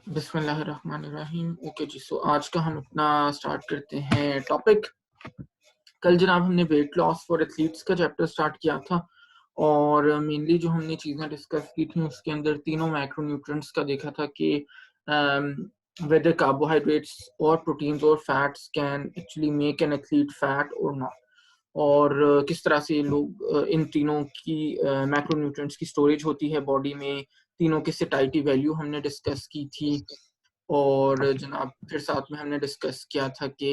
बिस्मिल्लाहिर्रहमानिर्रहीम। ओके जी, सो आज का हम अपना स्टार्ट करते हैं टॉपिक। कल जनाब हमने वेट लॉस फॉर एथलीट्स का चैप्टर स्टार्ट किया था और मेनली जो हमने चीज़ें डिस्कस की थी उसके अंदर तीनों मैक्रोन्यूट्रिएंट्स का देखा था कि वेदर कार्बोहाइड्रेट्स और प्रोटीन्स और fats can actually make an athlete fat और नॉट, और किस तरह से लोग इन तीनों की मैक्रोन्यूट्रिएंट्स की स्टोरेज होती है बॉडी में। तीनों की सैटिस्फैक्टरी वैल्यू हमने डिस्कस की थी और जनाब फिर साथ में हमने डिस्कस किया था कि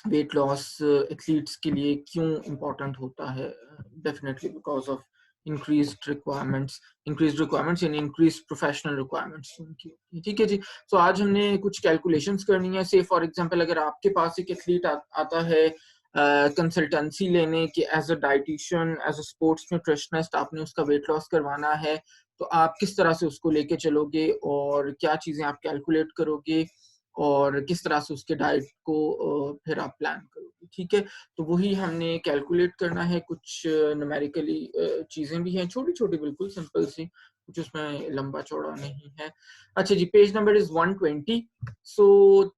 वेट लॉस एथलीट्स के लिए क्यों इम्पोर्टेंट होता है। Definitely because of increased requirements यानी इंक्रीज्ड प्रोफेशनल रिक्वायरमेंट्स उनकी होती है। ठीक है जी। तो आज हमने कुछ कैलकुलेशंस करनी है। से फॉर एग्जांपल अगर आपके पास एक एथलीट आता है कंसल्टेंसी लेने कि as a dietitian, as a sports nutritionist आपने उसका वेट लॉस करवाना है, तो आप किस तरह से उसको लेके चलोगे और क्या चीज़ें आप कैलकुलेट करोगे और किस तरह से उसके डाइट को फिर आप प्लान करोगे। ठीक है, तो वही हमने कैलकुलेट करना है। कुछ न्यूमेरिकली चीज़ें भी हैं, छोटी-छोटी बिल्कुल सिंपल सी, कुछ उसमें लंबा चौड़ा नहीं है। अच्छा जी, पेज नंबर इज़ 120। सो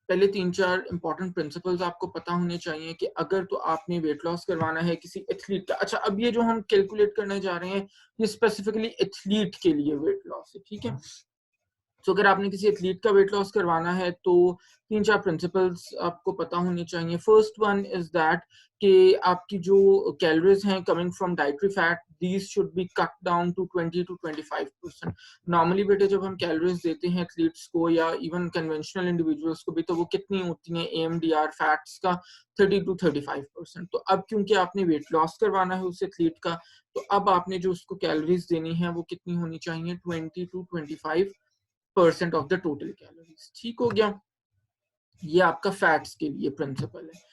पहले 3-4 इंपॉर्टेंट प्रिंसिपल्स आपको पता होने चाहिए कि अगर तो आपने वेट लॉस करवाना है किसी एथलीट का। अच्छा, अब ये जो हम कैलकुलेट करने जा रहे हैं, ये स्पेसिफिकली एथलीट के लिए वेट लॉस है। ठीक है? तो अगर आपने किसी एथलीट का वेट लॉस करवाना है तो 3-4 प्रिंसिपल्स आपको पता होने चाहिए। फर्स्ट वन इज दैट कि आपकी जो कैलोरीज हैं coming from dietary fat, these should be cut down to 20 to 25%। Normally बेटे जब हम कैलोरीज देते हैं एथलीट्स को या इवन कन्वेंशनल इंडिविजुअल्स को भी, तो वो कितनी होती हैं एएमडीआर फैट्स का 30 to 35%। तो अब क्योंकि आपने वेट लॉस करवाना है उस एथलीट का, तो अब आपने जो उसको कैलोरीज देनी है वो कितनी होनी चाहिए, 20 to 25% of the total calories. ठीक हो गया, ये आपका फैट्स के लिए प्रिंसिपल है।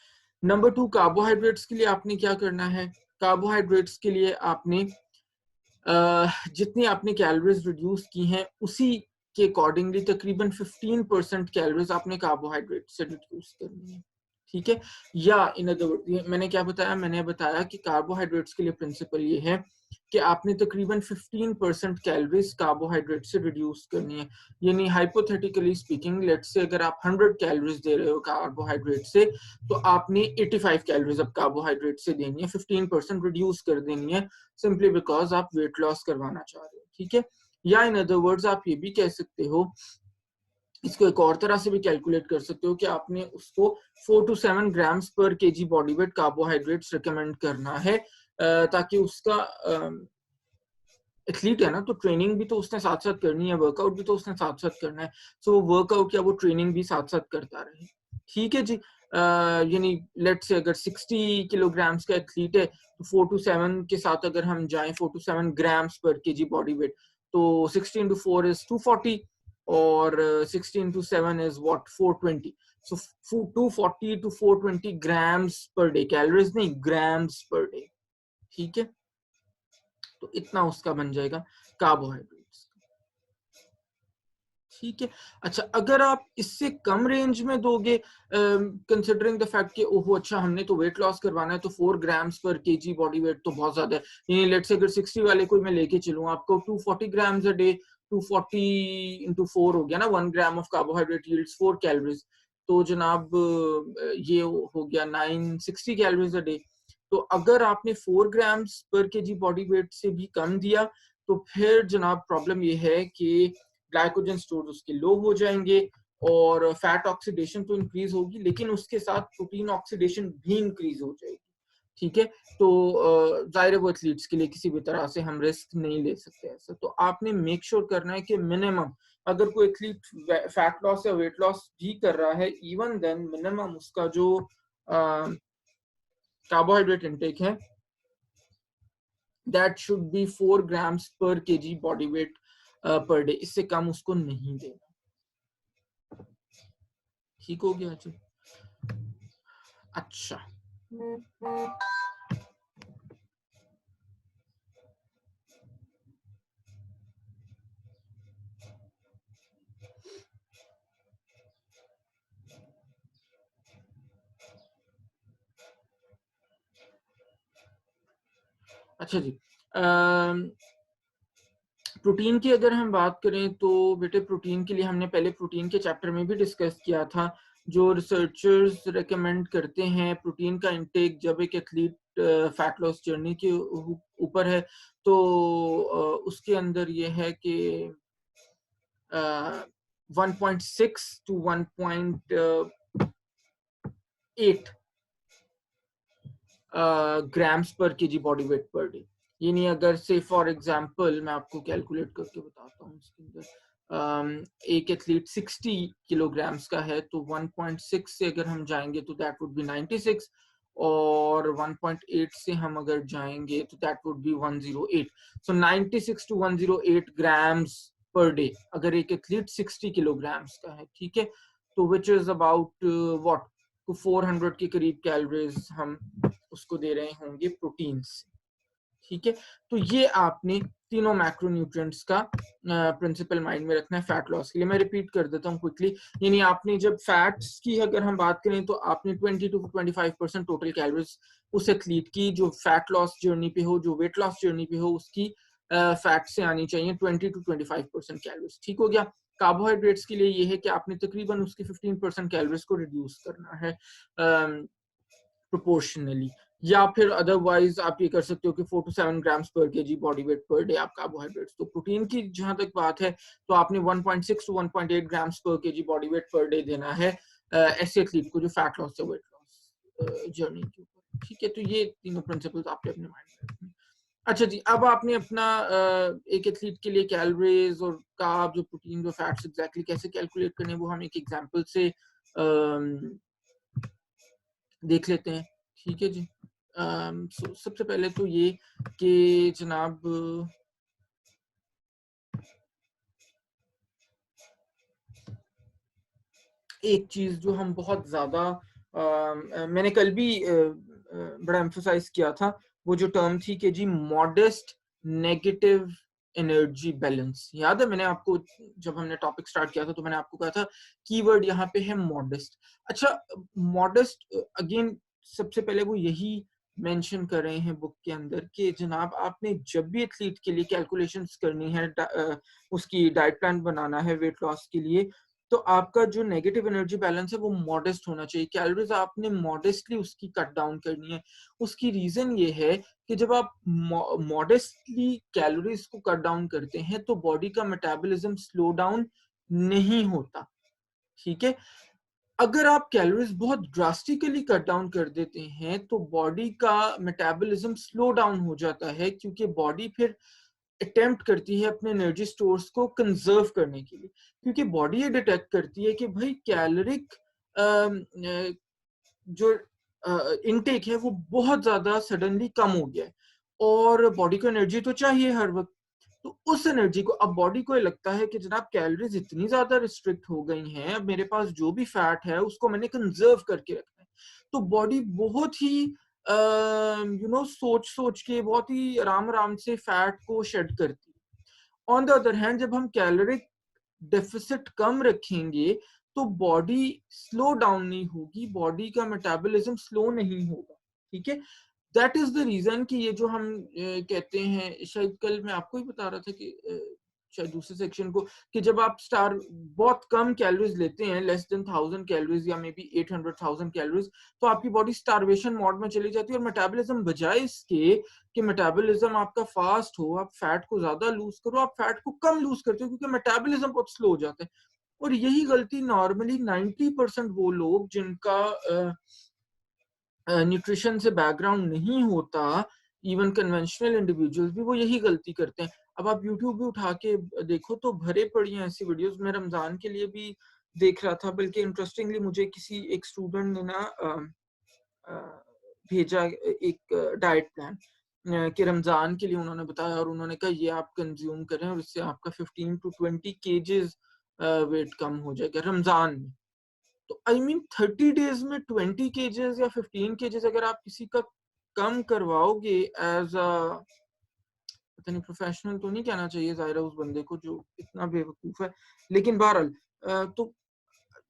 नंबर 2, कार्बोहाइड्रेट्स के लिए आपने क्या करना है। कार्बोहाइड्रेट्स के लिए आपने जितनी आपने कैलोरीज रिड्यूस की हैं उसी के अकॉर्डिंगली तकरीबन 15% कैलोरीज आपने कार्बोहाइड्रेट से रिड्यूस करनी है। ठीक है, या इन अदर वर्ड मैंने क्या बताया, मैंने बताया कि कार्बोहाइड्रेट्स के लिए प्रिंसिपल ये है कि आपने तकरीबन 15% कैलोरीज कार्बोहाइड्रेट से रिड्यूस करनी है। यानी हाइपोथेटिकली स्पीकिंग, लेट्स से अगर आप 100 कैलोरीज दे रहे हो कार्बोहाइड्रेट से, तो आपने 85 कैलोरीज अब कार्बोहाइड्रेट से देनी है, 15% रिड्यूस कर देनी है, सिंपली बिकॉज आप वेट लॉस करवाना चाह रहे हो। ठीक है, या इन अदर वर्ड्स आप ये भी कह सकते हो, इसको एक और तरह से भी कैलकुलेट कर सकते हो कि आपने उसको 4 to 7 ग्राम्स पर KG body weight carbohydrates recommend करना है, ताकि उसका एथलीट है ना, तो ट्रेनिंग भी तो उसने साथ साथ करनी है, वर्कआउट भी तो उसने साथ साथ करना है। सो वो वर्कआउट या वो ट्रेनिंग भी साथ साथ करता रहे। ठीक है जी। यानी लेट से अगर 60 किलोग्राम्स का एथलीट है तो 4 to 7 के साथ अगर हम जाएं, 4 to 7 ग्राम्स पर केजी बॉडी वेट, तो 60 into 4 is 240 और 60 into 7 is what, 420। So 240 to 420 grams per day, calories नहीं, ग्राम्स पर डे। ठीक है, तो इतना उसका बन जाएगा कार्बोहाइड्रेट्स। ठीक है। अच्छा, अगर आप इससे कम रेंज में दोगे, कंसिडरिंग द फैक्ट कि ओहो अच्छा हमने तो वेट लॉस करवाना है, तो 4 ग्राम्स पर केजी बॉडी वेट तो बहुत ज्यादा है। यानी लेट्स से अगर 60 वाले को मैं लेके चलूं, आपको 240 ग्राम्स अ डे, 240 into 4 हो गया ना, 1 gram of carbohydrate yields 4 calories. तो जनाब ये हो गया 960 कैलोरीज अ डे। तो अगर आपने 4 ग्राम्स पर केजी बॉडी वेट से भी कम दिया, तो फिर जनाब प्रॉब्लम ये है कि ग्लाइकोजन स्टोर उसके लो हो जाएंगे और फैट ऑक्सीडेशन तो इंक्रीज होगी, लेकिन उसके साथ प्रोटीन ऑक्सीडेशन भी इंक्रीज हो जाएगी। ठीक है, तो जाहिर है वो एथलीट्स के लिए किसी भी तरह से हम रिस्क नहीं ले सकते ऐसा। तो आपने मेक श्योर करना है कि मिनिमम, अगर कोई एथलीट फैट लॉस या वेट लॉस भी कर रहा है, इवन देन मिनिमम उसका जो कार्बोहाइड्रेट इनटेक है, दैट शुड बी 4 ग्राम्स पर KG body weight per day, इससे कम उसको नहीं देना। ठीक हो गया जी। अच्छा, अच्छा जी, प्रोटीन की अगर हम बात करें तो बेटे प्रोटीन के लिए हमने पहले प्रोटीन के चैप्टर में भी डिस्कस किया था। जो रिसर्चर्स रेकमेंड करते हैं प्रोटीन का इंटेक जब एक एथलीट फैट लॉस जर्नी के ऊपर है, तो उसके अंदर ये है कि 1.6 to 1.8 ग्राम्स पर KG body weight per day. यानी अगर से फॉर एग्जांपल मैं आपको कैलकुलेट करके बताता हूँ इसके अंदर, एक एथलीट 60 किलोग्राम्स का है तो 1.6 से अगर हम जाएंगे तो दैट वुड बी 96, और 1.8 से हम अगर जाएंगे तो that would be 108। So 96 to 108 grams per day अगर एक एथलीट 60 किलोग्राम्स का है, ठीक है, तो विच इज अबाउट व्हाट, तो 400 के करीब कैलोरीज हम उसको दे रहे होंगे प्रोटीन से, ठीक है। तो ये आपने तीनों मैक्रोन्यूट्रिएंट्स का प्रिंसिपल माइंड में रखना है फैट लॉस के लिए। मैं रिपीट कर देता हूँ क्विकली। यानी आपने जब फैट्स की अगर हम बात करें तो आपने 20 to 25% टोटल कैलोरीज उस एथलीट की जो फैट लॉस जर्नी पे हो, जो वेट लॉस जर्नी पे हो, उसकी फैट से आनी चाहिए 20 to 25% कैलोरीज, ठीक हो गया। कार्बोहाइड्रेट्स के लिए ये है कि आपने तकरीबन उसकी 15% कैलोरीज को रिड्यूस करना है प्रोपोर्शनली, या फिर अदरवाइज आप ये कर सकते हो कि 4 to 7 ग्राम्स पर KG body weight per day आप कार्बोहाइड्रेट्स। तो प्रोटीन की जहां तक बात है तो आपने 1.6 to 1.8 ग्राम्स पर KG body weight per day देना है ऐसे एथलीट को जो फैट लॉस या वेट लॉस जर्नी के ऊपर, ठीक है। तो ये तीनों प्रिंसिपल्स आपने अपने माइंड में रखने। अच्छा जी, अब आपने अपना एक एथलीट के लिए कैलोरीज और कार्ब जो प्रोटीन जो फैट्स एग्जैक्टली कैसे कैलकुलेट करने वो हम एक एग्जांपल से देख लेते हैं, ठीक है जी। सबसे पहले तो ये कि जनाब एक चीज जो हम बहुत ज्यादा मैंने कल भी बड़ा एम्फोसाइज किया था, वो जो टर्म थी कि जी मॉडेस्ट नेगेटिव एनर्जी बैलेंस। याद है मैंने आपको जब हमने टॉपिक स्टार्ट किया था तो मैंने आपको कहा था कीवर्ड यहाँ पे है मॉडेस्ट। अच्छा, मॉडेस्ट अगेन सबसे पहले वो यही मेंशन कर रहे हैं बुक के अंदर कि जनाब आपने जब भी एथलीट के लिए कैलकुलेशंस करनी है, उसकी डाइट प्लान बनाना है वेट लॉस के लिए, तो आपका जो नेगेटिव एनर्जी बैलेंस है वो मॉडेस्ट होना चाहिए। कैलोरीज आपने मॉडेस्टली उसकी कट डाउन करनी है। उसकी रीजन ये है कि जब आप मॉडेस्टली कैलोरीज को कट डाउन करते हैं तो बॉडी का मेटाबॉलिज्म स्लो डाउन नहीं होता, ठीक है। अगर आप कैलोरीज बहुत ड्रास्टिकली कट डाउन कर देते हैं तो बॉडी का मेटाबॉलिज्म स्लो डाउन हो जाता है, क्योंकि बॉडी फिर अटेम्प्ट करती है अपने एनर्जी स्टोर्स को कंजर्व करने के लिए, क्योंकि बॉडी ये डिटेक्ट करती है कि भाई कैलोरिक जो इनटेक है वो बहुत ज्यादा सडनली कम हो गया है और बॉडी को एनर्जी तो चाहिए हर वक्त। तो उस एनर्जी को अब बॉडी को ये लगता है कि जनाब कैलोरीज इतनी ज्यादा रिस्ट्रिक्ट हो गई हैं, अब मेरे पास जो भी फैट है उसको मैंने कंजर्व करके रखना है। तो बॉडी बहुत ही सोच सोच के बहुत ही आराम आराम से फैट को शेड करती है। ऑन द अदर हैंड जब हम कैलोरिक डेफिसिट कम रखेंगे तो बॉडी स्लो डाउन नहीं होगी, बॉडी का मेटाबॉलिज्म स्लो नहीं होगा, ठीक है। दैट इज द रीजन कि ये जो हम कहते हैं, शायद कल मैं आपको ही बता रहा था कि शायद दूसरे सेक्शन को, कि जब आप बहुत कम कैलोरीज लेते हैं, लेस देन 1000 कैलोरीज या मे बी 800,000 कैलोरीज, तो आपकी बॉडी स्टारवेशन मोड में चली जाती है और मेटाबॉलिज्म बजाय इसके कि मेटाबॉलिज्म आपका फास्ट हो, आप फैट को ज्यादा लूज करो, आप फैट को कम लूज करते हो क्योंकि मेटाबॉलिज्म बहुत स्लो हो जाता है। और यही गलती नॉर्मली 90% वो लोग जिनका न्यूट्रिशन से बैकग्राउंड नहीं होता, इवन कन्वेंशनल इंडिविजुअल्स भी वो यही गलती करते हैं। अब आप यूट्यूब भी उठा के देखो तो भरे पड़ी हैं ऐसी वीडियोस। मैं रमजान के लिए भी देख रहा था, बल्कि इंटरेस्टिंगली मुझे किसी एक स्टूडेंट ने ना भेजा एक डाइट प्लान कि रमजान के लिए उन्होंने बताया और उन्होंने कहा ये आप कंज्यूम करें और इससे आपका 15 to 20 केजेस वेट कम हो जाएगा रमजान में। तो आई मीन 30 डेज में 20 केजेस या 15 केजेस अगर आप किसी का कम करवाओगे एज अ, पता नहीं प्रोफेशनल तो नहीं कहना चाहिए जाहिर है उस बंदे को जो इतना बेवकूफ है, लेकिन बहरहाल तो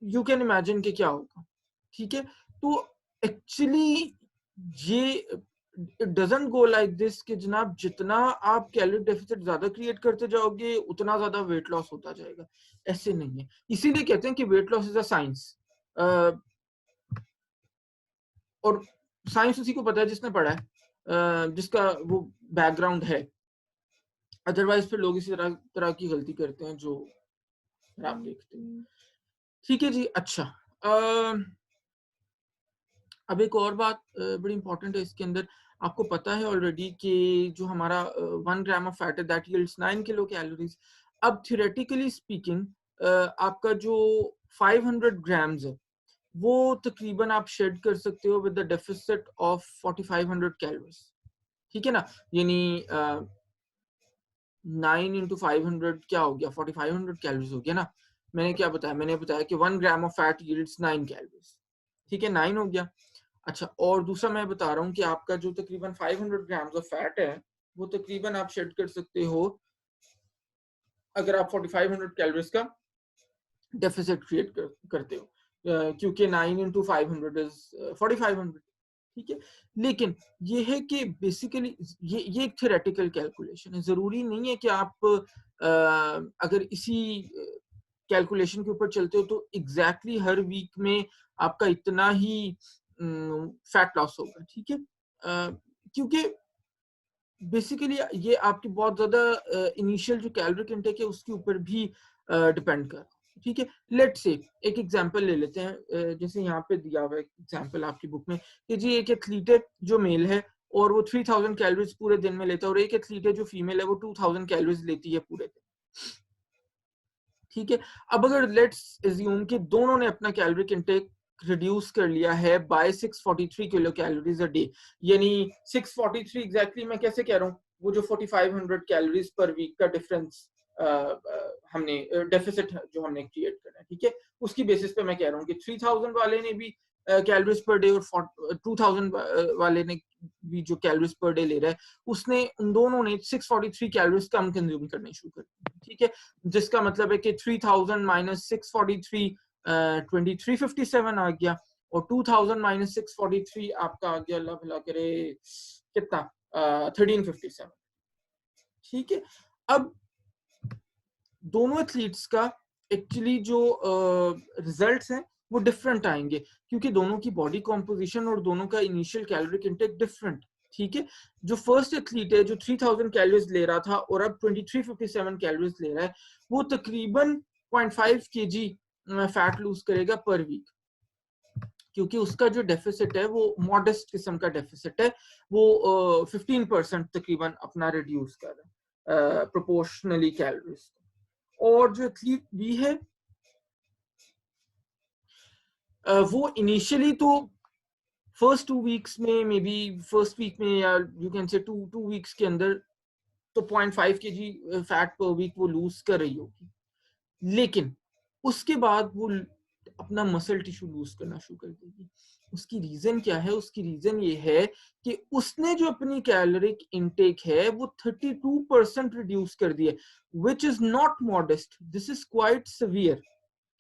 यू कैन इमेजिन कि क्या होगा, ठीक है। तो एक्चुअली ये it doesn't go like this कि जनाब जितना आप कैलोरी डेफिसिट ज्यादा क्रिएट करते जाओगे उतना ज्यादा वेट लॉस होता जाएगा, ऐसे नहीं है। इसीलिए कहते हैं कि weight loss is a science, और साइंस उसी को पता है जिसने पढ़ा है, जिसका वो बैकग्राउंड है। अदरवाइज फिर लोग इसी तरह की गलती करते हैं जो आप देखते हैं। ठीक है जी। अच्छा, अब एक और बात बड़ी इंपॉर्टेंट है इसके अंदर। आपको पता है ऑलरेडी कि जो हमारा 1 ग्राम ऑफ फैट है दैट यील्ड्स 9 किलो कैलोरीज। अब थियोरेटिकली स्पीकिंग आपका जो 500 ग्राम्स है वो तकरीबन आप शेड कर सकते हो with the deficit of 4500 calories, ठीक है ना। यानी 9 इंटू 500 क्या हो गया, 4500 कैलोरीज हो गया ना। मैंने क्या बताया, मैंने बताया कि 1 gram of fat yields 9 calories, ठीक है, 9 हो गया। अच्छा, और दूसरा मैं बता रहा हूँ कि आपका जो तकरीबन 500 ग्राम्स ऑफ फैट है वो तकरीबन आप शेड कर सकते हो अगर आप 4500 कैलोरीज का डेफिसिट क्रिएट करते हो, क्योंकि 9 इंटू 500 इज 4500, ठीक है। लेकिन ये है कि बेसिकली ये एक थ्योरेटिकल कैलकुलेशन है। जरूरी नहीं है कि आप अगर इसी कैलकुलेशन के ऊपर चलते हो तो एग्जैक्टली हर वीक में आपका इतना ही फैट लॉस होगा, ठीक है। क्योंकि बेसिकली ये आपकी बहुत ज्यादा इनिशियल जो कैलोरिक इनटेक है उसके ऊपर भी डिपेंड कर, ठीक है। लेट्स से एक एग्जांपल ले लेते हैं, जैसे यहाँ पे दिया हुआ है एग्जांपल आपकी बुक में कि जी एक एथलीट है जो मेल है और वो 3000 कैलोरीज पूरे दिन में लेता है, और एक एथलीट है जो फीमेल है वो 2000 कैलोरीज लेती है पूरे दिन, ठीक है। अब अगर लेट्स अज्यूम कि दोनों ने अपना कैलोरिक इनटेक रिड्यूस कर लिया है by 643 kilo calories a day, यानी 643 एग्जैक्टली मैं कैसे कह रहा हूँ, वो जो 4500 कैलोरीज पर वीक का डिफरेंस हमने डेफिसिट जो हमने क्रिएट करना है, ठीक है, उसकी बेसिस पे मैं कह रहा हूँ कि 3000 वाले ने भी कैलोरीज पर डे और 2000 वाले ने भी जो कैलोरीज पर डे ले रहा है उसने उन दोनों ने 643 कैलोरीज कम कंज्यूम करने शुरू कर दिए, ठीक है। जिसका मतलब है कि 3000 माइनस 643 2357 आ गया, और 2000 माइनस 643 आपका आ गया, अल्लाह भला करे कितना, 1357, ठीक है। अब दोनों एथलीट्स का एक्चुअली जो रिजल्ट्स हैं वो डिफरेंट आएंगे क्योंकि दोनों की बॉडी कॉम्पोजिशन और दोनों का इनिशियल कैलोरिक इंटेक डिफरेंट, ठीक है। जो फर्स्ट एथलीट है जो 3000 कैलोरीज ले रहा था और अब 2357 कैलोरीज ले रहा है, वो तकरीबन 0.5 kg फैट लूज करेगा पर वीक, क्योंकि उसका जो डेफिसिट है वो मॉडेस्ट किस्म का डेफिसिट है, वो 15% तकरीबन अपना रिड्यूस कर रहा है प्रोपोर्शनली कैलोरीज। और जो एथलीट बी है वो इनिशियली तो फर्स्ट 2 वीक्स में, मे बी फर्स्ट वीक में, या you can say two weeks के अंदर तो 0.5 kg फैट पर वीक वो लूज कर रही होगी, लेकिन उसके बाद वो अपना मसल टिश्यू लूज करना शुरू कर देगी। उसकी रीजन क्या है, उसकी रीजन ये है कि उसने जो अपनी कैलोरिक इनटेक है वो 32% रिड्यूस कर दिया, which is not modest, this is quite severe,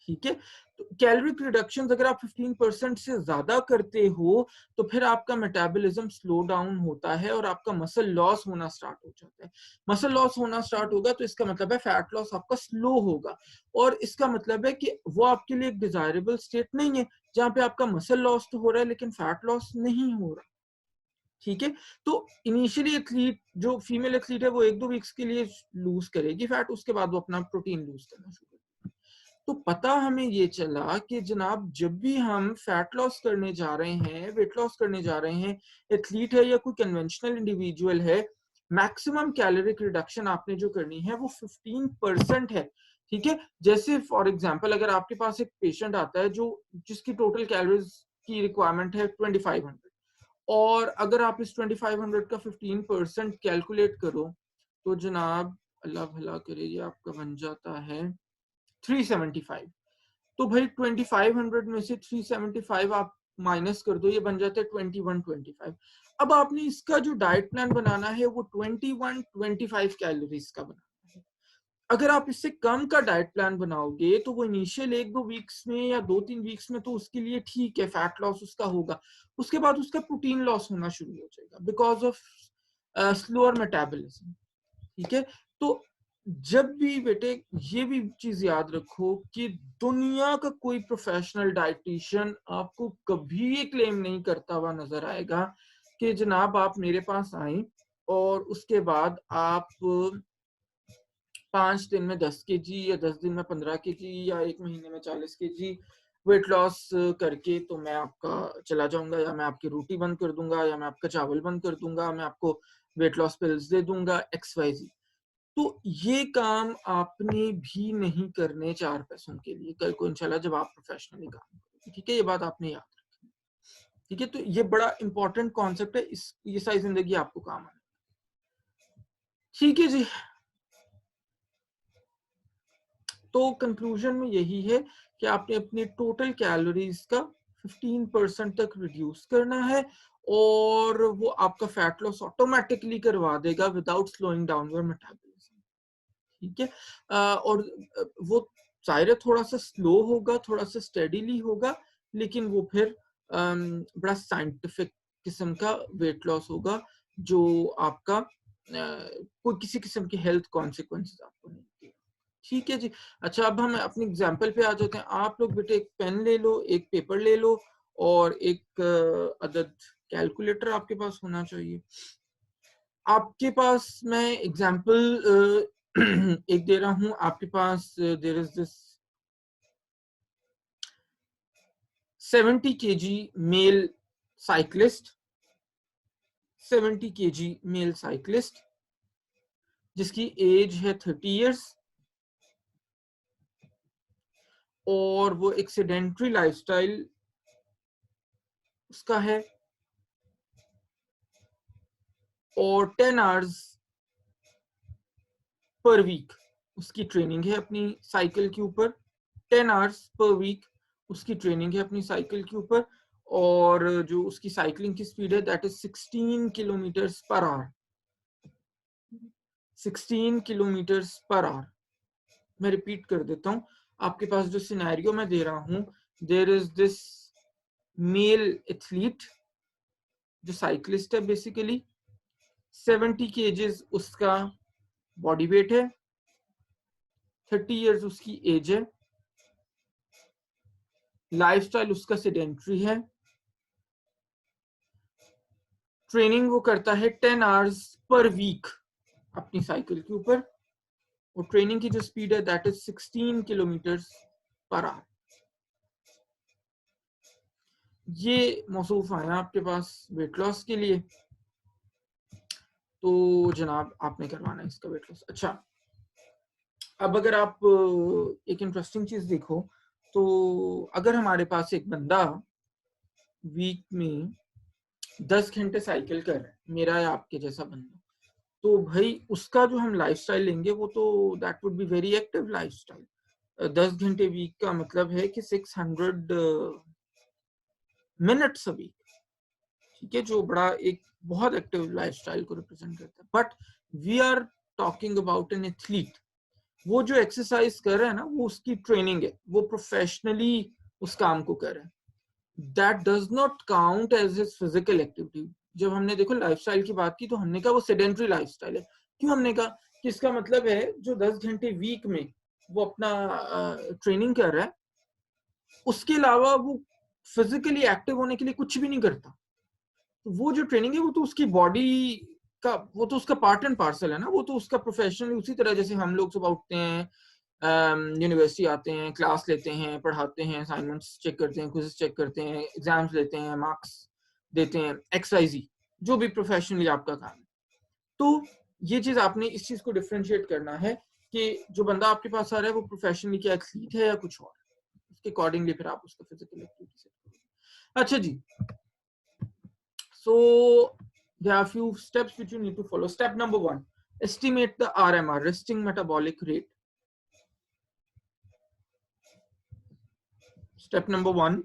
ठीक है। तो कैलोरिक रिडक्शन अगर आप 15% से ज्यादा करते हो तो फिर आपका मेटाबॉलिज्म स्लो डाउन होता है और आपका मसल लॉस होना स्टार्ट हो जाता है। मसल लॉस होना स्टार्ट होगा तो इसका मतलब है फैट लॉस आपका स्लो होगा, और इसका मतलब है कि वो आपके लिए एक डिजायरेबल स्टेट नहीं है जहां पे आपका मसल लॉस तो हो रहा है लेकिन फैट लॉस नहीं हो रहा, ठीक है। तो इनिशियली एथलीट जो फीमेल एथलीट है वो 1-2 वीक्स के लिए लूज करेगी फैट, उसके बाद वो अपना प्रोटीन लूज करना शुरू करेगी। तो पता हमें ये चला कि जनाब जब भी हम फैट लॉस करने जा रहे हैं, वेट लॉस करने जा रहे हैं, एथलीट है या कोई कन्वेंशनल इंडिविजुअल है, मैक्सिमम कैलोरिक रिडक्शन आपने जो करनी है वो 15% है, ठीक है। जैसे फॉर एग्जांपल अगर आपके पास एक पेशेंट आता है जो जिसकी टोटल कैलोरीज की रिक्वायरमेंट है 2500, और अगर आप इस 2500 का 15% कैलकुलेट करो तो जनाब अल्लाह भला करे ये आपका बन जाता है 375। तो भाई 2500 में से 375 आप माइनस कर दो, ये बन जाता है 2125। अब आपने इसका जो डाइट प्लान बनाना है वो 2125 कैलोरीज का बनाना है। अगर आप इससे कम का डाइट प्लान बनाओगे तो वो इनिशियल 1-2 वीक्स में या 2-3 वीक्स में तो उसके लिए ठीक है, फैट लॉस उसका होगा। उसके बाद उसका प्रोटीन लॉस होना शुरू हो जाएगा बिकॉज ऑफ स्लोअर मेटाबॉलिज्म। ठीक है, तो जब भी बेटे ये भी चीज याद रखो कि दुनिया का कोई प्रोफेशनल डाइटिशियन आपको कभी ये क्लेम नहीं करता हुआ नजर आएगा कि जनाब आप मेरे पास आए और उसके बाद आप 5 दिन में 10 kg या 10 दिन में 15 kg या 1 महीने में 40 kg वेट लॉस करके तो मैं आपका चला जाऊंगा, या मैं आपकी रोटी बंद कर दूंगा, या मैं आपका चावल बंद कर दूंगा, मैं आपको वेट लॉस पिल्स दे दूंगा, XYZ। तो ये काम आपने भी नहीं करने 4 पैसों के लिए कल को इंशाल्लाह जब आप प्रोफेशनली काम करोगे। ठीक है, ये बात आपने याद रखनी। ठीक है, तो ये बड़ा इंपॉर्टेंट कॉन्सेप्ट है, इस ये सारी जिंदगी आपको काम आना। ठीक है जी, तो कंक्लूजन में यही है कि आपने अपने टोटल कैलोरीज का 15% तक रिड्यूस करना है और वो आपका फैट लॉस ऑटोमेटिकली करवा देगा without slowing down your metabolism. ठीक है, और वो जाहिर है थोड़ा सा स्लो होगा, थोड़ा सा स्टेडीली होगा, लेकिन वो फिर बड़ा साइंटिफिक किस्म का वेट लॉस होगा जो आपका कोई किसी किस्म की हेल्थ कॉन्सिक्वेंसेस आपको नहीं देगा। ठीक है जी। अच्छा, अब हम अपनी एग्जाम्पल पे आ जाते हैं। आप लोग बेटे एक पेन ले लो, एक पेपर ले लो और एक अदद कैलकुलेटर आपके पास होना चाहिए। आपके पास मैं एग्जाम्पल एक दे रहा हूं आपके पास। There is this 70 kg male cyclist, 70 kg male cyclist जिसकी एज है 30 इयर्स और वो एक सेडेंट्री लाइफस्टाइल उसका है और 10 आवर्स पर वीक उसकी ट्रेनिंग है अपनी साइकिल के ऊपर। 10 आवर्स पर वीक उसकी ट्रेनिंग है अपनी साइकिल के ऊपर और जो उसकी साइकिलिंग की स्पीड है that is 16 kilometres per hour. 16 kilometres per hour. मैं रिपीट कर देता हूं, आपके पास जो सिनेरियो मैं दे रहा हूं, there is this male athlete जो साइक्लिस्ट है बेसिकली, 70 केजेस उसका बॉडी वेट है, 30 इयर्स उसकी एज है, लाइफस्टाइल उसका सेडेंट्री है, ट्रेनिंग वो करता है 10 आवर्स पर वीक अपनी साइकिल के ऊपर और ट्रेनिंग की जो स्पीड है that is 16 kilometres per hour. ये मौसूफ आया आपके पास वेट लॉस के लिए, तो जनाब आपने करवाना है इसका वेट लॉस। अच्छा, अब अगर आप एक इंटरेस्टिंग चीज देखो तो अगर हमारे पास एक बंदा वीक में 10 घंटे साइकिल कर रहा है, मेरा या आपके जैसा बंदा, तो भाई उसका जो हम लाइफस्टाइल लेंगे वो तो that would be very active lifestyle. 10 घंटे वीक का मतलब है कि 600 मिनट्स अ वीक। ठीक है, जो बड़ा एक बहुत एक्टिव लाइफस्टाइल को रिप्रेजेंट करता है। But we are talking about an athlete. वो जो एक्सरसाइज कर रहा है ना वो उसकी ट्रेनिंग है, वो प्रोफेशनली उस काम को कर रहा है। That does not count as his physical activity. जब हमने देखो लाइफस्टाइल की बात की तो हमने कहा वो सेडेंट्री लाइफस्टाइल है। क्यों हमने कहा कि इसका मतलब है जो 10 घंटे वीक में वो अपना ट्रेनिंग कर रहा है, उसके अलावा वो फिजिकली एक्टिव होने के लिए कुछ भी नहीं करता। तो वो जो ट्रेनिंग है वो तो उसकी बॉडी का, वो तो उसका पार्ट एंड पार्सल है ना, वो तो उसका प्रोफेशनली उसी तरह जैसे हम लोग सुबह उठते हैं, यूनिवर्सिटी आते हैं, क्लास लेते हैं, पढ़ाते हैं, असाइनमेंट्स चेक करते हैं, क्विज़ चेक करते हैं, एग्जाम्स लेते हैं, मार्क्स देते हैं, XYZ जो भी प्रोफेशनली आपका काम है। तो ये चीज आपने इस चीज को डिफ्रेंशिएट करना है कि जो बंदा आपके पास आ रहा है वो प्रोफेशनली क्या एथलीट है या कुछ और, उसके अकॉर्डिंगली फिर आप उसका फिजिकल एक्टिविटी सेट करोगे। अच्छा जी, so there are few steps which you need to follow. Step number 1, estimate the RMR, resting metabolic rate. Step number 1,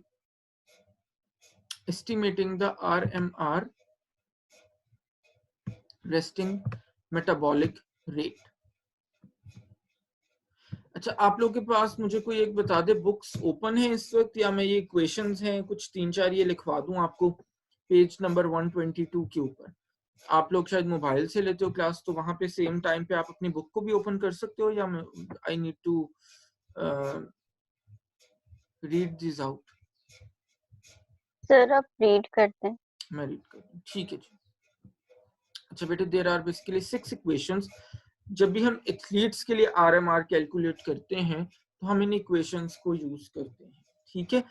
estimating the RMR, resting metabolic rate. अच्छा, आप लोग के पास मुझे कोई एक बता दे, बुक्स ओपन है इस वक्त, या मैं ये इक्वेशंस हैं कुछ 3-4 ये लिखवा दूं आपको पेज नंबर 122 के ऊपर। आप लोग शायद मोबाइल से लेते हो क्लास, तो वहां पे सेम टाइम पे आप अपनी बुक को भी ओपन कर सकते हो, या मैं I need to read this out? Sir आप रीड करते हैं। मैं रीड कर दूं, ठीक है जी। अच्छा बेटे, देयर आर बेसिकली 6 इक्वेशंस। जब भी हम एथलीट्स के लिए आरएमआर कैलकुलेट करते हैं तो हम इन इक्वेशंस को यूज करते हैं, ठीक है।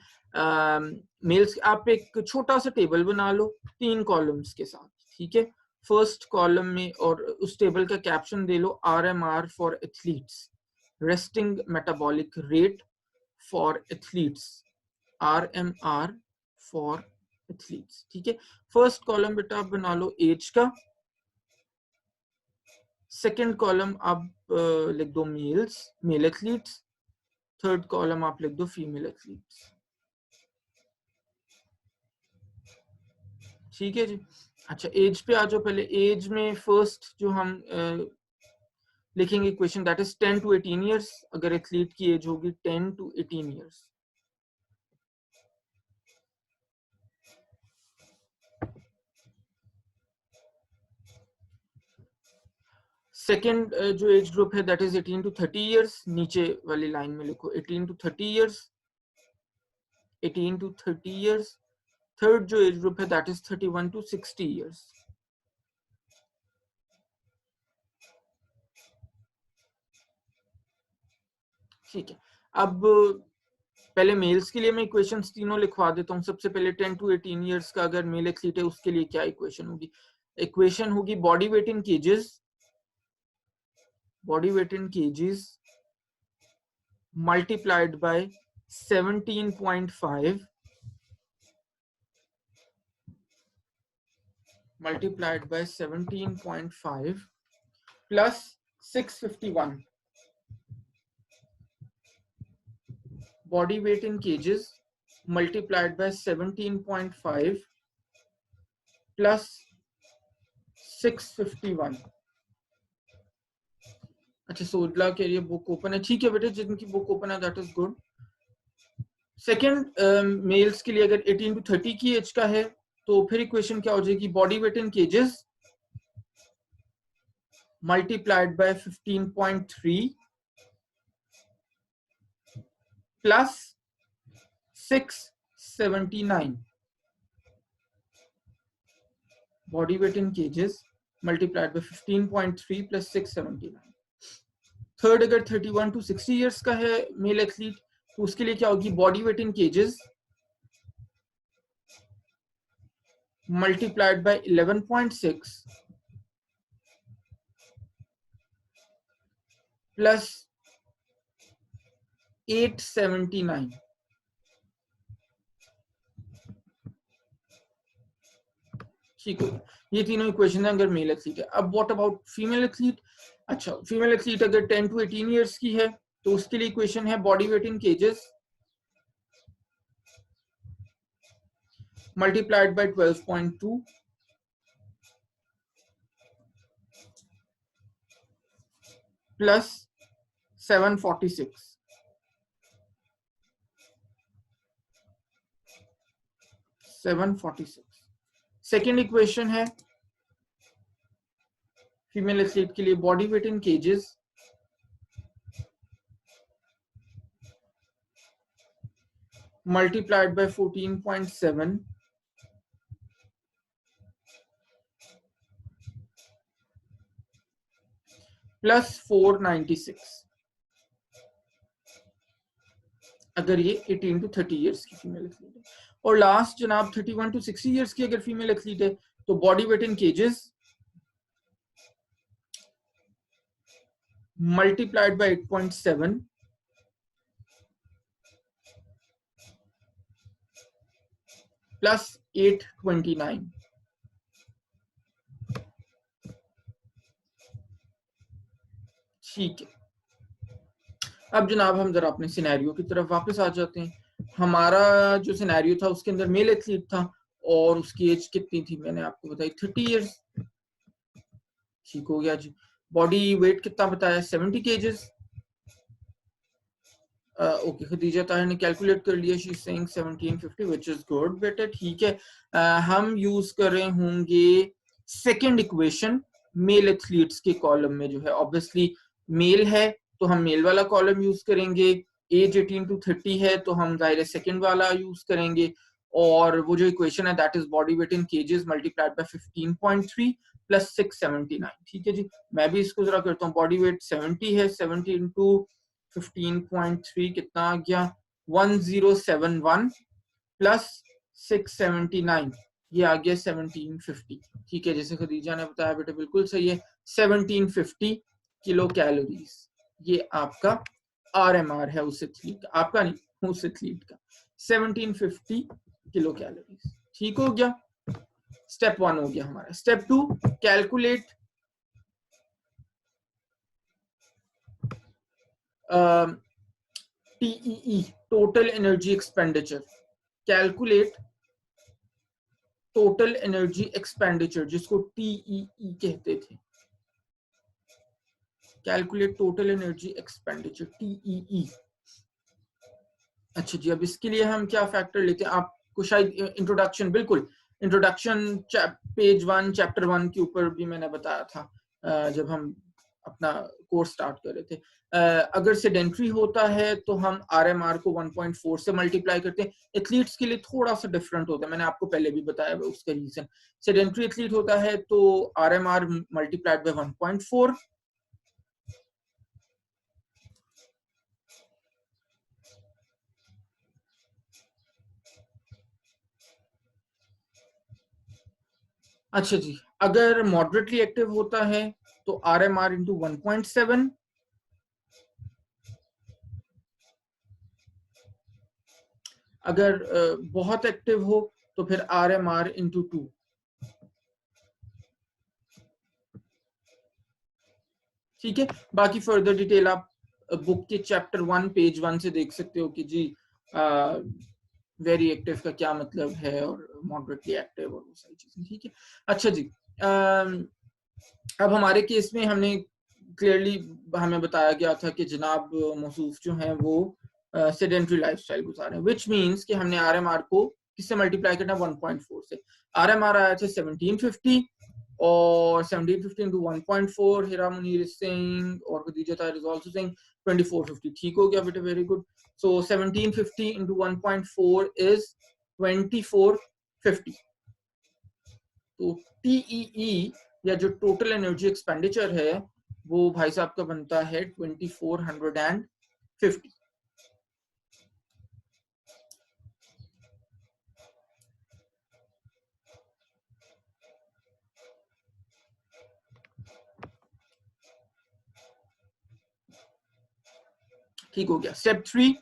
मेल्स, आप एक छोटा सा टेबल बना लो 3 कॉलम्स के साथ, ठीक है। फर्स्ट कॉलम में, और उस टेबल का कैप्शन दे लो RMR for athletes, resting metabolic rate for athletes, RMR for athletes, ठीक है। फर्स्ट कॉलम बेटा आप बना लो एज का, सेकेंड कॉलम आप लिख दो males, male athletes, third column आप लिख दो फीमेल एथलीट्स, ठीक है जी। अच्छा, एज पे आ जाओ। पहले एज में फर्स्ट जो हम लिखेंगे question, that is 10 to 18 years. अगर एथलीट की एज होगी 10 to 18 ईयर्स। सेकेंड जो एज ग्रुप है दैट इज 18 to 30 ईयर्स। नीचे वाली लाइन में लिखो 18 to 30 years, 18 to 30 years. Third जो एज ग्रुप है दैट इज 31 to 60 ईयर्स। ठीक है। अब पहले मेल्स के लिए मैं इक्वेशंस तीनों लिखवा देता हूँ। सबसे पहले 10 to 18 ईयर्स का अगर मेल एथलीट है उसके लिए क्या इक्वेशन होगी? इक्वेशन होगी body weight in kgs, body weight in kgs multiplied by 17.5 multiplied by 17.5 plus 651, body weight in kgs multiplied by 17.5 plus 651। अच्छा, सोडला के लिए बुक ओपन है, ठीक है बेटे, जिनकी बुक ओपन है that is good. Second males के लिए अगर 18 to 30 की एज का है तो फिर इक्वेशन क्या हो जाएगी? Body weight in kgs multiplied by 15.3 plus 679, body weight in kgs multiplied by 15.3 plus 679। Third अगर 31 to 60 इयर्स का है मेल एथलीट तो उसके लिए क्या होगी? Body weight in kgs multiplied by 11.6 plus 879। ठीक है, ये तीनों इक्वेशन है अगर मेल एथलीट है। अब व्हाट अबाउट फीमेल एथलीट? अच्छा, फीमेल एथलीट अगर 10 to 18 इयर्स की है तो उसके लिए इक्वेशन है body weight in kgs multiplied by 12.2 plus 746। Second equation है फीमेल एथलीट के लिए body weight in kgs multiplied by 14.7 plus 496 अगर ये 18 to 30 इयर्स की फीमेल एथलीट है। और लास्ट जनाब 31 to 60 इयर्स की अगर फीमेल एथलीट है तो body weight in kgs multiplied by 8.7 plus 829। ठीक है, अब जनाब हम जरा अपने सिनेरियो की तरफ वापस आ जाते हैं। हमारा जो सिनेरियो था उसके अंदर मेल एथलीट था और उसकी एज कितनी थी? मैंने आपको बताई 30 इयर्स। ठीक हो गया जी। बॉडी वेट कितना बताया? 70 केजेस। ओके, खदीजा ताहिर ने कैलकुलेट कर लिया, she is saying 1750 which is good बेटा, ठीक है। हम यूज कर रहे होंगे सेकंड इक्वेशन मेल एथलीट्स के कॉलम में, जो है ऑब्वियसली मेल है तो हम मेल वाला कॉलम यूज करेंगे, एज 18 to 30 है तो हम जाहिर सेकंड वाला यूज करेंगे, और वो जो इक्वेशन है that is body weight in kgs multiplied by 15.3 plus 679, ठीक है जी। मैं भी इसको जरा करता हूँ, बॉडी वेट 70 है, 70 इंटू 15.3 कितना आ गया, 1071 प्लस 679, ये आ गया 1750, ठीक है। जैसे खदीजा ने बताया बेटा बिल्कुल सही है, 1750 किलो कैलोरीज, ये आपका आरएमआर है उस एथलीट का, आपका नहीं उस एथलीट का, 1750 किलो कैलोरीज, ठीक हो गया। स्टेप 1 हो गया हमारा। Step 2, calculate TEE, total energy expenditure, calculate total energy expenditure, जिसको टीईई कहते थे, calculate total energy expenditure, TEE. अच्छा जी, अब इसके लिए हम क्या फैक्टर लेते हैं, आपको शायद इंट्रोडक्शन, बिल्कुल इंट्रोडक्शन पेज 1 चैप्टर 1 के ऊपर भी मैंने बताया था जब हम अपना कोर्स स्टार्ट कर रहे थे। अगर सेडेंट्री होता है तो हम आरएमआर को 1.4 से मल्टीप्लाई करते हैं। एथलीट्स के लिए थोड़ा सा डिफरेंट होता है, मैंने आपको पहले भी बताया उसका रीजन। सेडेंट्री एथलीट होता है तो आरएमआर मल्टीप्लाइड बाय 1.4, अच्छा जी। अगर मॉडरेटली एक्टिव होता है तो आर एम आर इंटू 1.7, अगर बहुत एक्टिव हो तो फिर आर एम आर इंटू 2, ठीक है। बाकी फर्दर डिटेल आप बुक के चैप्टर 1 पेज 1 से देख सकते हो कि जी वेरी एक्टिव का क्या मतलब है और मॉडरेटली एक्टिव और वो सारी चीजें, ठीक है। अच्छा जी, अब हमारे केस में हमने क्लियरली हमें बताया गया था कि जनाब मौसूफ जो हैं वो सेडेंट्री लाइफस्टाइल गुजार रहे हैं, व्हिच मींस कि हमने आरएमआर को किससे मल्टीप्लाई करना, 1.4 से। आरएमआर आया था 1750 और 1750 into 1.4, Hira Munir is saying और Khadija Tahir is also saying 2450, ठीक हो गया बेटा, very good. So 1750 into 1.4 is 2450। तो टीईई या जो टोटल एनर्जी एक्सपेंडिचर है वो भाई साहब का बनता है 2450, ठीक हो गया। Step 3,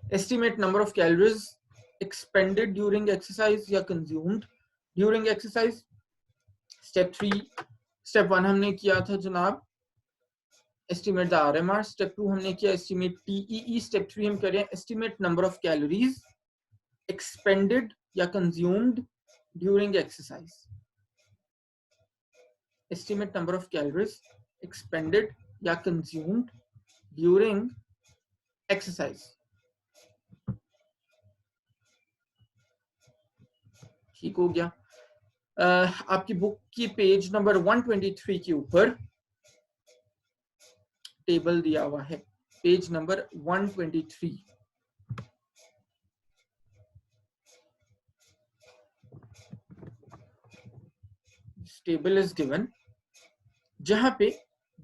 estimate number of calories expanded during exercise या कंज्यूम्ड ड्यूरिंग एक्सरसाइज। स्टेप 1 हमने किया था जनाब एस्टिमेट द आरएमआर, स्टेप 2 हमने किया एस्टिमेट टीईई, स्टेप 3 हम करें estimate number of calories expended या consumed during exercise. Estimate number of calories expended या कंज्यूम्ड ड्यूरिंग एक्सरसाइज, ठीक हो गया। आपकी बुक की पेज नंबर 123 के ऊपर टेबल दिया हुआ है, page number 123, table is given, जहां पे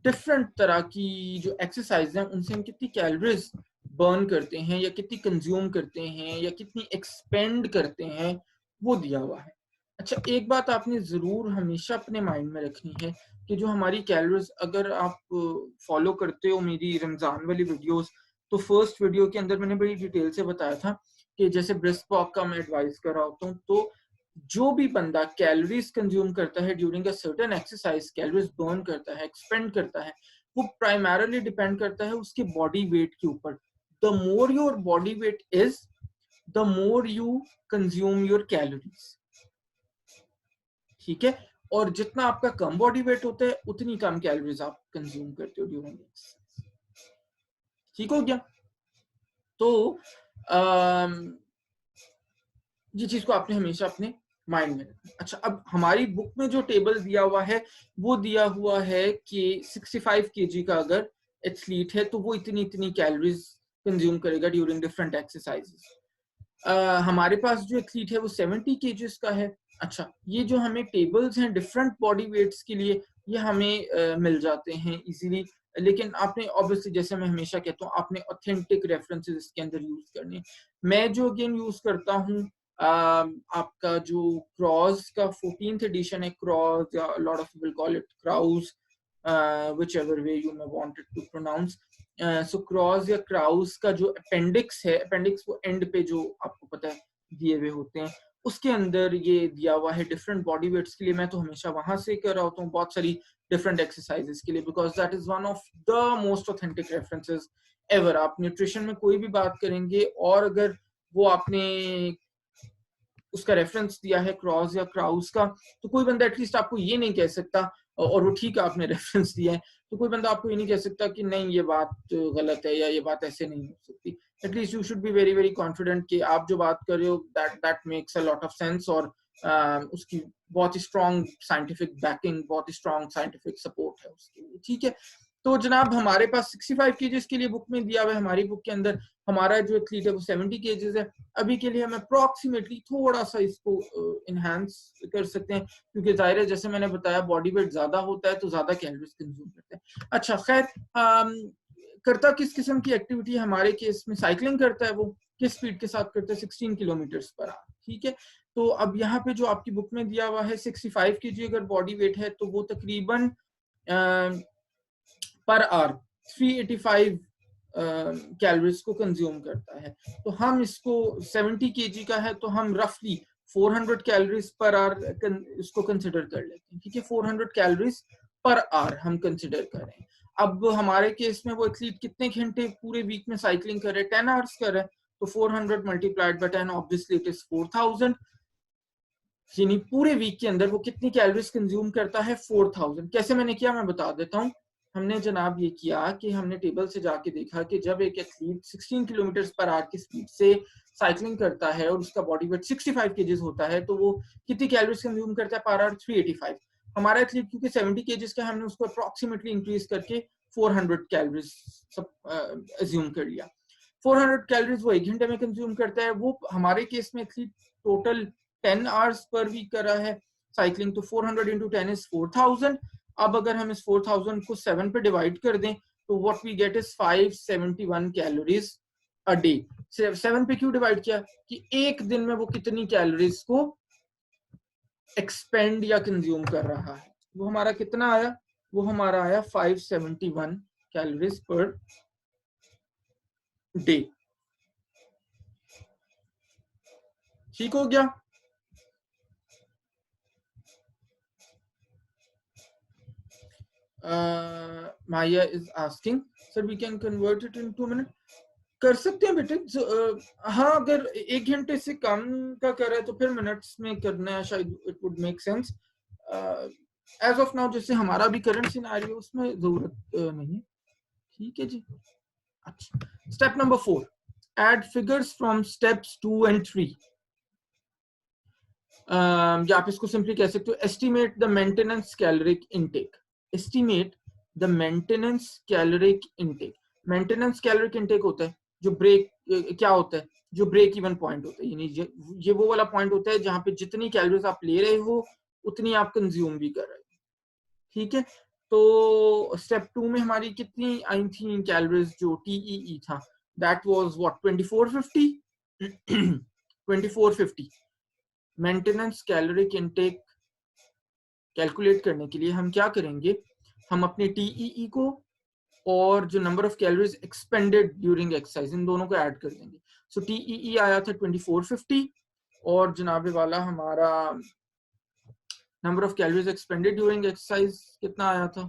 डिफरेंट तरह की जो एक्सरसाइज हैं उनसे हम कितनी कैलोरीज बर्न करते हैं या कितनी कंज्यूम करते हैं या कितनी एक्सपेंड करते हैं वो दिया हुआ है। अच्छा, एक बात आपने जरूर हमेशा अपने माइंड में रखनी है कि जो हमारी कैलोरीज, अगर आप फॉलो करते हो मेरी रमजान वाली वीडियोस, तो फर्स्ट वीडियो के अंदर मैंने बड़ी डिटेल से बताया था कि जैसे ब्रिस्क वॉक का मैं एडवाइस कर रहा होता हूँ, तो जो भी बंदा कैलोरीज कंज्यूम करता है during a certain exercise, calories burn करता है, एक्सपेंड करता है, वो प्राइमरली डिपेंड करता है उसके बॉडी वेट के ऊपर। The more your body weight is, the more you consume your calories, ठीक है। और जितना आपका कम बॉडी वेट होता है उतनी कम कैलोरीज आप कंज्यूम करते हो ड्यूरिंग एक्सरसाइज। ठीक हो गया। तो ये चीज को आपने हमेशा अपने माइंड में रखना। अच्छा, अब हमारी बुक में जो टेबल दिया हुआ है वो दिया हुआ है कि 65 केजी का अगर एथलीट है तो वो इतनी इतनी कैलोरीज कंज्यूम करेगा ड्यूरिंग डिफरेंट एक्सरसाइजेस। हमारे पास जो एथलीट है वो 70 केजीज का है। अच्छा, ये जो हमें टेबल्स हैं डिफरेंट बॉडी वेट्स के लिए ये हमें मिल जाते हैं इजीली, लेकिन आपने ऑब्वियसली, जैसे मैं हमेशा कहता हूँ, आपने ऑथेंटिक रेफरेंसेस इसके अंदर यूज करने। मैं जो अगेन यूज करता हूँ आपका जो क्रॉस का 14th एडिशन है, क्रॉस या lot of people call it Krause, whichever way you may want it to pronounce. So cross या क्राउस का जो अपेंडिक्स है, अपेंडिक्स वो एंड पे जो आपको पता है दिए हुए होते हैं, उसके अंदर ये दिया हुआ है डिफरेंट बॉडी वेट्स के लिए। मैं तो हमेशा वहां से कर रहा होता हूँ बहुत सारी डिफरेंट एक्सरसाइजेस के लिए, because that is one of the most authentic references ever. आप न्यूट्रिशन में कोई भी बात करेंगे और अगर वो आपने उसका रेफरेंस दिया है क्रॉस या क्राउस का, तो कोई बंदा एटलीस्ट आपको ये नहीं कह सकता, और वो ठीक है आपने रेफरेंस दिया है, तो कोई बंदा आपको ये नहीं कह सकता कि नहीं ये बात गलत है या ये बात ऐसे नहीं हो सकती। At least you should be very very confident कि आप जो बात कर रहे हो that makes a lot of sense, और उसकी बहुत ही स्ट्रॉन्ग साइंटिफिक बैकिंग, बहुत ही स्ट्रॉन्ग साइंटिफिक सपोर्ट है उसके लिए। ठीक है, तो जनाब हमारे पास 65 केजीज के लिए बुक में दिया हुआ है। हमारी बुक के अंदर हमारा जो एथलीट है वो 70 केजीज है। अभी के लिए हम अप्रोक्सीमेटली थोड़ा सा इसको इनहांस कर सकते हैं, क्योंकि जाहिर है जैसे मैंने बताया बॉडी वेट ज्यादा होता है तो ज्यादा कैलोरीज कंज्यूम करते हैं। अच्छा, खैर, करता किस किस्म की एक्टिविटी हमारे केस में साइकिलिंग करता है, वो किस स्पीड के साथ करता है, 16 किलोमीटर पर आवर। ठीक है, तो अब यहाँ पे जो आपकी बुक में दिया हुआ है 65 केजी अगर बॉडी वेट है तो वो तकरीबन पर आवर 385 कैलोरीज को कंज्यूम करता है। तो हम इसको 70 केजी का है तो हम रफली 400 कैलोरीज पर आवर इसको कंसिडर कर लेते हैं। ठीक है, 400 कैलोरीज पर आवर हम कंसिडर कर रहे हैं। अब हमारे केस में वो एथलीट कितने घंटे पूरे वीक में साइकिलिंग कर रहे हैं, 10 आवर्स कर रहे हैं, तो 400 multiplied by 10 obviously it is 4000, यानी पूरे वीक के अंदर वो कितनी कैलोरीज कंज्यूम करता है, 4000। कैसे मैंने किया मैं बता देता हूँ। हमने जनाब ये किया कि हमने टेबल से जाके देखा कि जब एक एथलीट 16 किलोमीटर पर आवर की स्पीड से साइकिलिंग करता है और उसका बॉडी वेट 65 केजीज होता है तो वो कितनी कैलोरीज कंज्यूम करता है पर आवर, 385। हमारा एथलीट क्योंकि 70 केजीज का, हमने उसको अप्रोक्सीमेटली इंक्रीज करके 400 कैलोरीज अज्यूम कर लिया। 400 कैलोरीज वो 1 घंटे में कंज्यूम करता है। वो हमारे केस में athlete total 10 hours per week कर रहा है साइकिलिंग, तो 400 इंटू 10 इज 4000। अब अगर हम इस 4000 को 7 पे डिवाइड कर दें तो what we get is 571 calories a day. 7 पे क्यों डिवाइड किया कि एक दिन में वो कितनी कैलोरीज को एक्सपेंड या कंज्यूम कर रहा है। वो हमारा कितना आया, वो हमारा आया 571 कैलोरीज पर डे। ठीक हो गया। Maya is asking, sir, we can convert it in 2 minutes. कर सकते हैं बेटे। हाँ, अगर 1 घंटे से कम का कर रहा है तो फिर मिनट्स में करना है शायद, it would make sense. As of now जैसे हमारा भी करंट सिनेरियो उसमें जरूरत नहीं है। ठीक है जी। अच्छा, step number 4, add figures from steps 2 and 3। या आप इसको सिंपली कह सकते हो estimate the maintenance caloric intake. Estimate the maintenance caloric intake. Maintenance caloric intake होता है जो ब्रेक, क्या होता है, जो ब्रेक इवन पॉइंट होता है, यानी ये वो वाला पॉइंट होता है जहां पे जितनी कैलोरीज आप ले रहे हो उतनी आप कंज्यूम भी कर रहे हो। ठीक है, तो स्टेप 2 में हमारी कितनी आई थी कैलोरीज, जो टीईई था that was what 2450। 2450 maintenance caloric intake calculate करने के लिए हम क्या करेंगे, हम अपने टीईई को और जो number of calories expanded during exercise in दोनों को ऐड कर देंगे। सो टीईई आया था 2450 और जनाबे वाला हमारा number of calories expanded during exercise कितना आया था,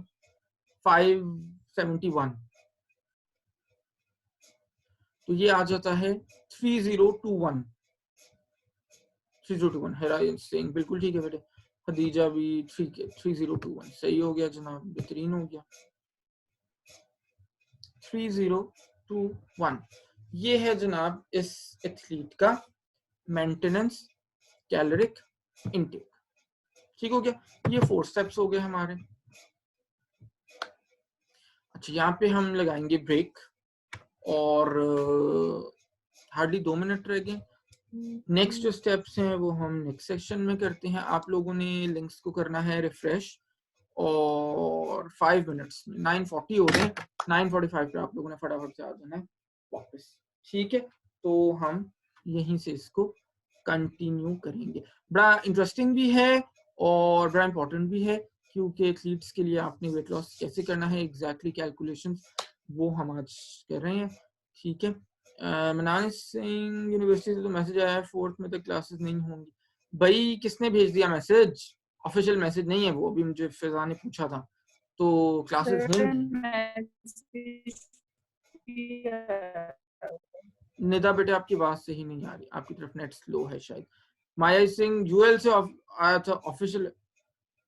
571। तो ये आ जाता है 3021। 3021 है सेइंग, बिल्कुल ठीक है बेटे। खदीजा भी ठीक है, 3021 सही हो गया जनाब, बेहतरीन हो गया। 3021 2 1 ये है जनाब इस एथलीट का मेंटेनेंस कैलोरिक इनटेक। ठीक हो गया, ये 4 स्टेप्स हो गए हमारे। अच्छा, यहाँ पे हम लगाएंगे ब्रेक और हार्डली 2 मिनट रह गए। नेक्स्ट जो स्टेप्स हैं वो हम नेक्स्ट सेक्शन में करते हैं। आप लोगों ने लिंक्स को करना है रिफ्रेश और 5 मिनट्स में 9:40 हो गए, 9:45 पे आप लोगों ने फटाफट से आ जाना है वापस। ठीक है, तो हम यहीं से इसको कंटिन्यू करेंगे। बड़ा इंटरेस्टिंग भी है और बड़ा इंपॉर्टेंट भी है, क्योंकि एथलीट्स के लिए आपने वेट लॉस कैसे करना है एग्जैक्टली कैलकुलेशंस वो हम आज कर रहे हैं। ठीक है, मनान सिंह यूनिवर्सिटी से तो मैसेज आया है 4th में तक क्लासेस नहीं होंगी। भाई किसने भेज दिया मैसेज? ऑफिशियल मैसेज नहीं है वो, अभी मुझे फिजा ने पूछा था। तो क्लासेस होंगी। निदा बेटे आपकी आवाज सही नहीं आ रही, आपकी तरफ नेट स्लो है शायद। माया सिंह यूएल से आया था ऑफिशियल।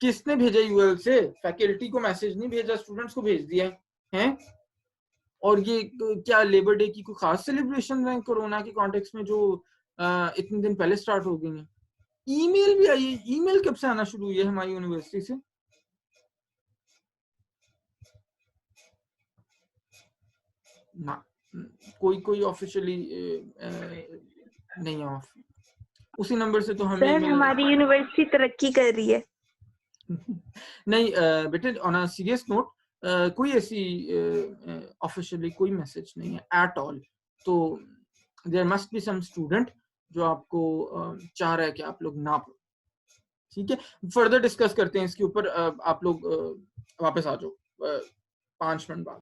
किसने भेजा यूएल से? फैकल्टी को मैसेज नहीं भेजा, स्टूडेंट्स को भेज दिया है। और ये क्या लेबर डे की कोई खास सेलिब्रेशन है कोरोना के कॉन्टेक्स्ट में जो इतने दिन पहले स्टार्ट हो गई है? ईमेल भी आई है। ईमेल कब से आना शुरू हुई है हमारी यूनिवर्सिटी से? ना, कोई ऑफिशियली नहीं है ऑफ। उसी नंबर से तो हमें सर हमारी यूनिवर्सिटी तरक्की कर रही है। नहीं बेटे, ऑन अ सीरियस नोट कोई ऐसी ऑफिशियली कोई मैसेज नहीं है एट ऑल। तो there must be some student जो आपको चाह रहा है कि आप लोग ना पढ़ो। ठीक है, फर्दर डिस्कस करते हैं इसके ऊपर। आप लोग वापस आ जाओ 5 मिनट बाद।